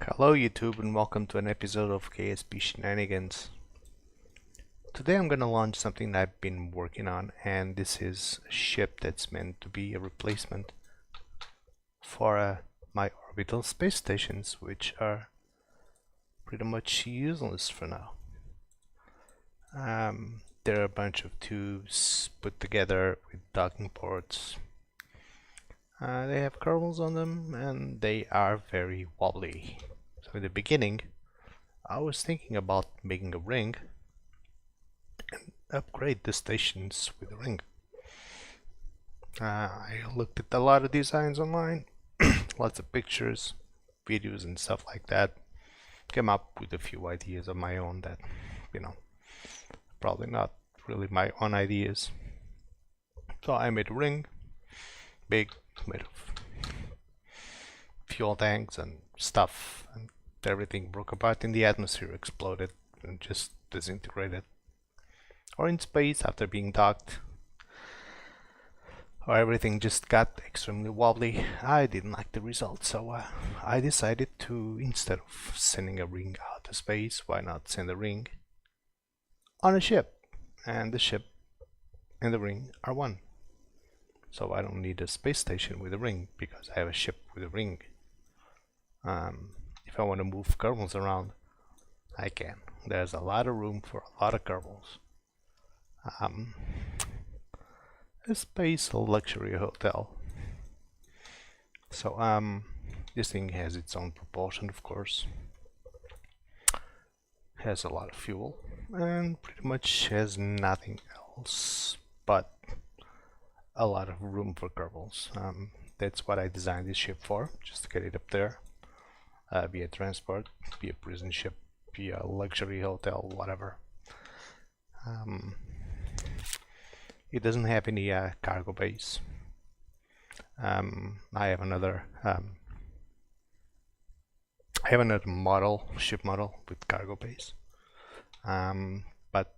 Hello YouTube and welcome to an episode of KSP Shenanigans. Today I'm gonna launch something I've been working on, and this is a ship that's meant to be a replacement for my orbital space stations, which are pretty much useless for now. There are a bunch of tubes put together with docking ports. They have Kerbals on them and they are very wobbly. So in the beginning I was thinking about making a ring and upgrade the stations with a ring. I looked at a lot of designs online, lots of pictures, videos and stuff like that. Came up with a few ideas of my own that, probably not really my own ideas. So I made a ring, big, made of fuel tanks and stuff, and everything broke apart in the atmosphere, exploded and just disintegrated, or in space after being docked, or everything just got extremely wobbly. I didn't like the result, so I decided to, instead of sending a ring out to space, why not send a ring on a ship, and the ship and the ring are one. So I don't need a space station with a ring because I have a ship with a ring. If I want to move Kerbals around, I can. There's a lot of room for a lot of Kerbals. A space luxury hotel. So this thing has its own propulsion, of course. Has a lot of fuel and pretty much has nothing else but a lot of room for Kerbals. That's what I designed this ship for, just to get it up there. Be a transport, be a prison ship, be a luxury hotel, whatever. It doesn't have any cargo base. I have another model, ship model with cargo base. But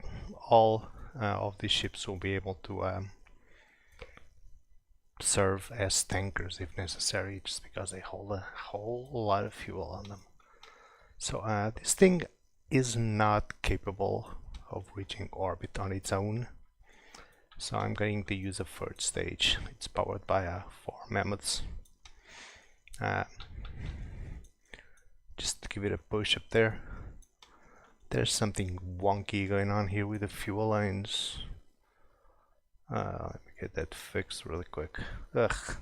all of these ships will be able to serve as tankers if necessary, just because they hold a whole lot of fuel on them. So this thing is not capable of reaching orbit on its own, so I'm going to use a third stage. It's powered by 4 mammoths. Just to give it a push up there. There's something wonky going on here with the fuel lines. Let me get that fixed really quick. Ugh.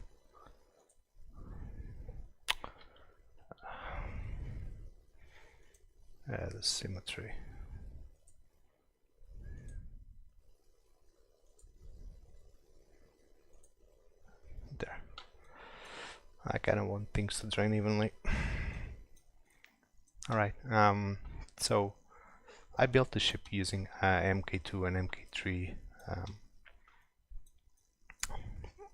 The symmetry. There. I kind of want things to drain evenly. Alright, so I built the ship using MK2 and MK3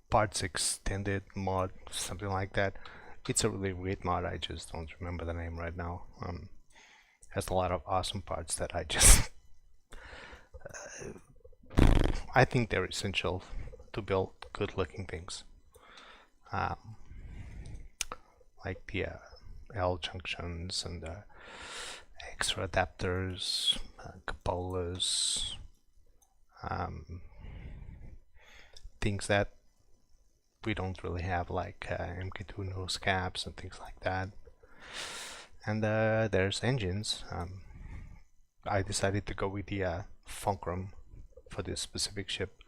parts extended mod, something like that. It's a really great mod, I just don't remember the name right now. Has a lot of awesome parts that I just I think they're essential to build good looking things, like the L junctions and the extra adapters, cupolas, things that we don't really have, like MK2 nose caps and things like that. And there's engines. I decided to go with the fulcrum for this specific ship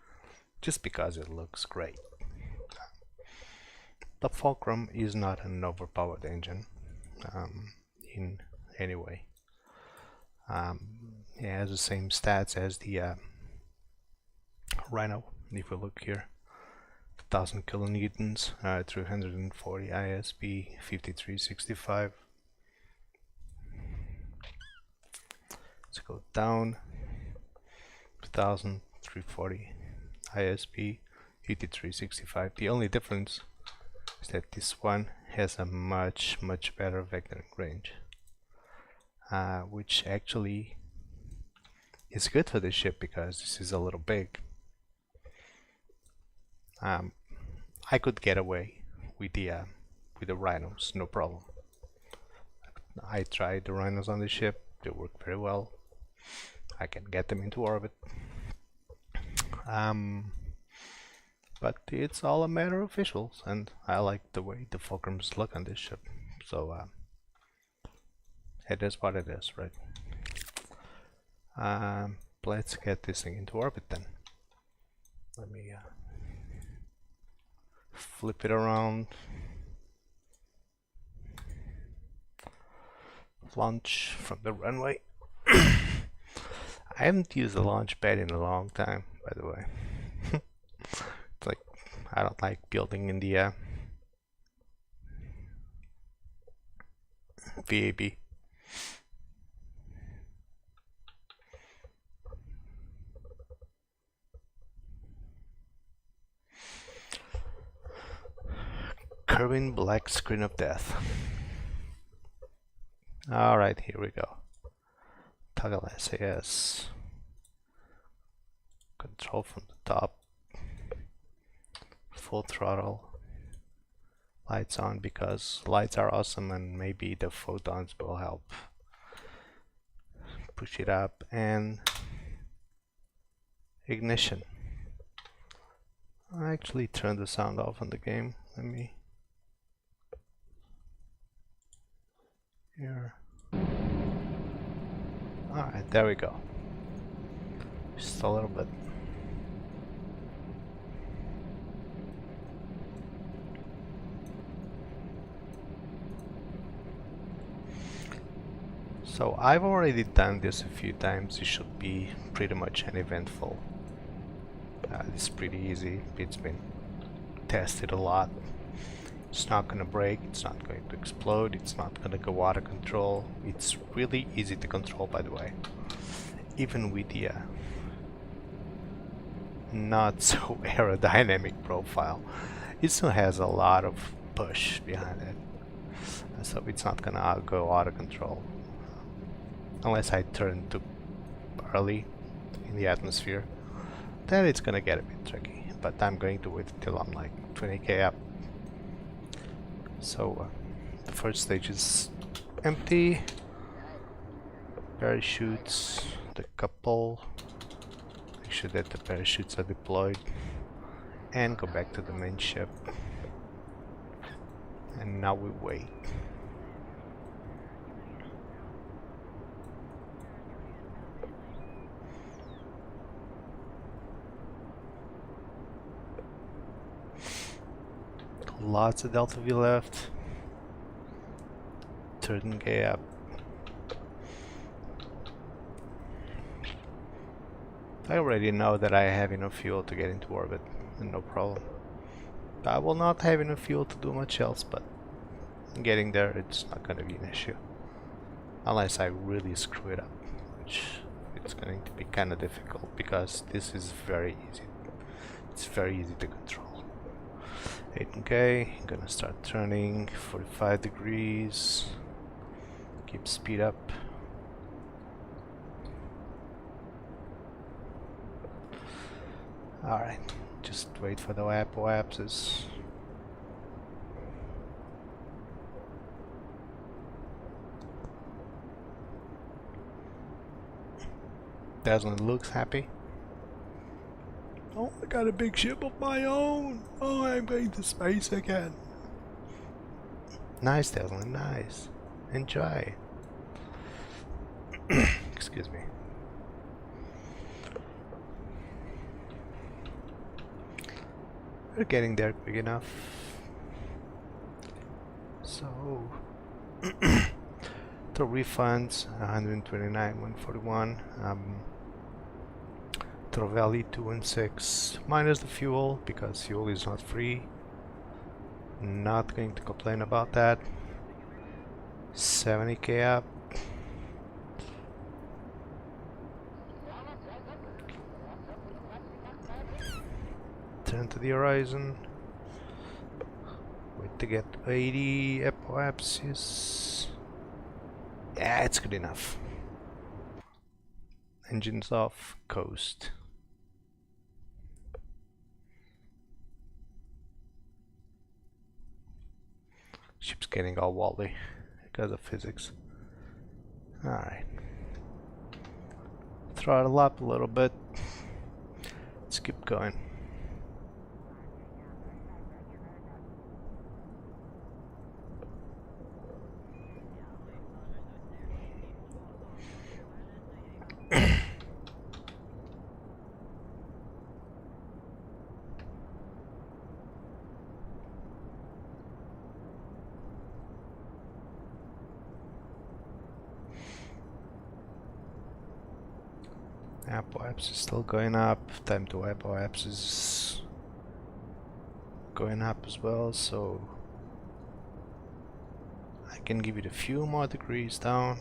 just because it looks great. The fulcrum is not an overpowered engine in any way. It has the same stats as the Rhino. If we look here, 1000 kilonewtons, 340 ISP, 5365. Let's go down. 2340 ISP, 5365. The only difference is that this one has a much better vectoring range, which actually is good for this ship because this is a little big. I could get away with the rhinos, no problem. I tried the rhinos on the ship, they work very well. I can get them into orbit. But it's all a matter of visuals, and I like the way the fulcrums look on this ship. So it is what it is, right? Let's get this thing into orbit then. Let me flip it around. Launch from the runway. I haven't used a launch pad in a long time, by the way. It's like, I don't like building in the VAB. Curving black screen of death. Alright, here we go. Toggle SAS. Control from the top. Full throttle. Lights on because lights are awesome and maybe the photons will help. Push it up and ignition. I actually turned the sound off on the game. Let me here. Alright, there we go. Just a little bit. So I've already done this a few times. It should be pretty much uneventful. It's pretty easy. It's been tested a lot. It's not gonna break, it's not going to explode, it's not gonna go out of control. It's really easy to control, by the way. Even with the not so aerodynamic profile. It still has a lot of push behind it. So it's not gonna go out of control. Unless I turn too early in the atmosphere. Then it's gonna get a bit tricky. But I'm going to wait until I'm like 20k up. So the first stage is empty. Parachutes, the couple. Make sure that the parachutes are deployed. And go back to the main ship. And now we wait. Lots of Delta V left. 13k up. I already know that I have enough fuel to get into orbit, and no problem. I will not have enough fuel to do much else, but getting there, it's not going to be an issue. Unless I really screw it up, which it's going to be kind of difficult, because this is very easy. It's very easy to control. 8k, gonna start turning 45 degrees. Keep speed up. Alright, just wait for the apoapsis. Desmond looks happy. Oh, I got a big ship of my own. Oh, I'm going to space again. Nice, Desmond, nice. Enjoy. Excuse me. We're getting there quick enough. So, the refunds 129, 141. Valley 216 minus the fuel because fuel is not free. Not going to complain about that. 70k up. Turn to the horizon. Wait to get 80 apoapsis. Yeah, it's good enough. Engines off, coast. Ship's getting all wobbly because of physics. Alright. Throttle up a little bit. Let's keep going. Apoapsis is still going up. Time to Apoapsis is going up as well, so I can give it a few more degrees down.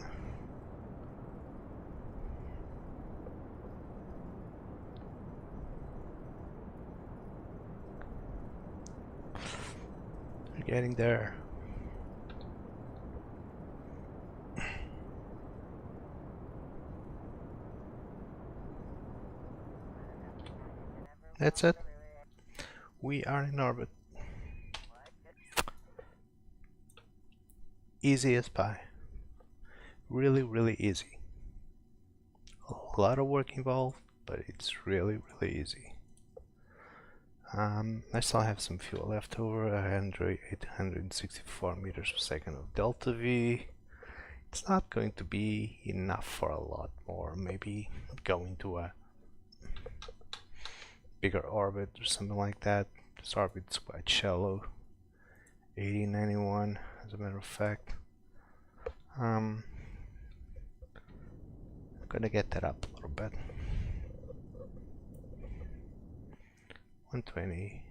We're getting there. That's it. We are in orbit. Easy as pie. Really, really easy. A lot of work involved, but it's really, really easy. I still have some fuel left over. 864 meters per second of delta V. It's not going to be enough for a lot more. Maybe go into a bigger orbit or something like that. This orbit's quite shallow. 8091 as a matter of fact. I'm gonna get that up a little bit. 120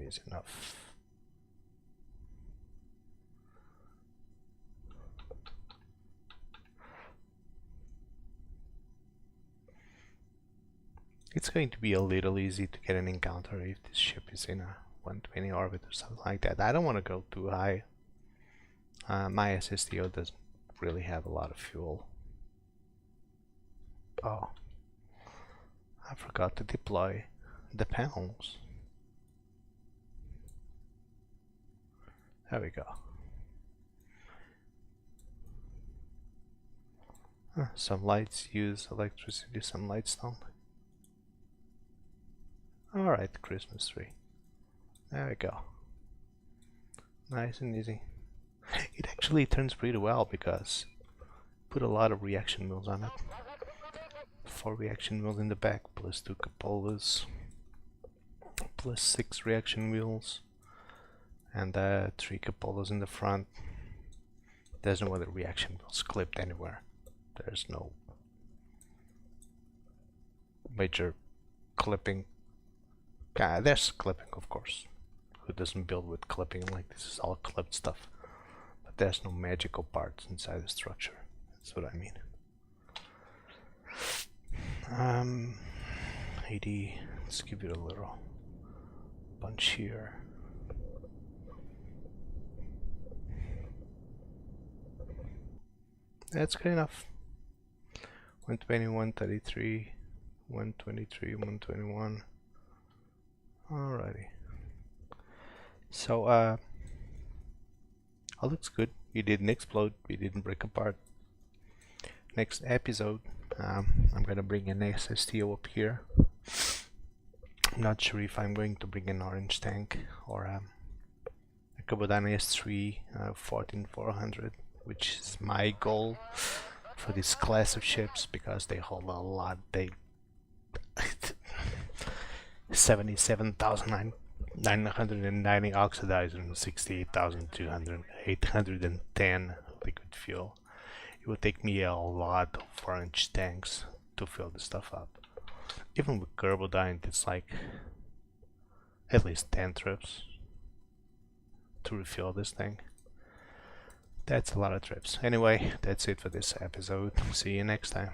is enough. It's going to be a little easy to get an encounter if this ship is in a 120 orbit or something like that. I don't want to go too high. My SSTO doesn't really have a lot of fuel. Oh, I forgot to deploy the panels. There we go. Some lights use electricity, some lights don't. Alright, Christmas tree. There we go. Nice and easy. It actually turns pretty well because put a lot of reaction wheels on it. 4 reaction wheels in the back, plus 2 cupolas, plus 6 reaction wheels, and 3 cupolas in the front. There's no other reaction wheels clipped anywhere. There's no major clipping. There's clipping, of course. Who doesn't build with clipping? Like, this is all clipped stuff. But there's no magical parts inside the structure. That's what I mean. 80. Let's give it a little bunch here. That's good enough. 120, 133, 123, 121. Alrighty. So, all looks good. We didn't explode. We didn't break apart. Next episode, I'm gonna bring an SSTO up here. I'm not sure if I'm going to bring an orange tank or a Kubodana S3 14400, which is my goal for this class of ships because they hold a lot. They 77,990 oxidizer and 810 liquid fuel. It would take me a lot of orange tanks to fill this stuff up. Even with Kerbal, it's like at least 10 trips to refill this thing. That's a lot of trips. Anyway, that's it for this episode. See you next time.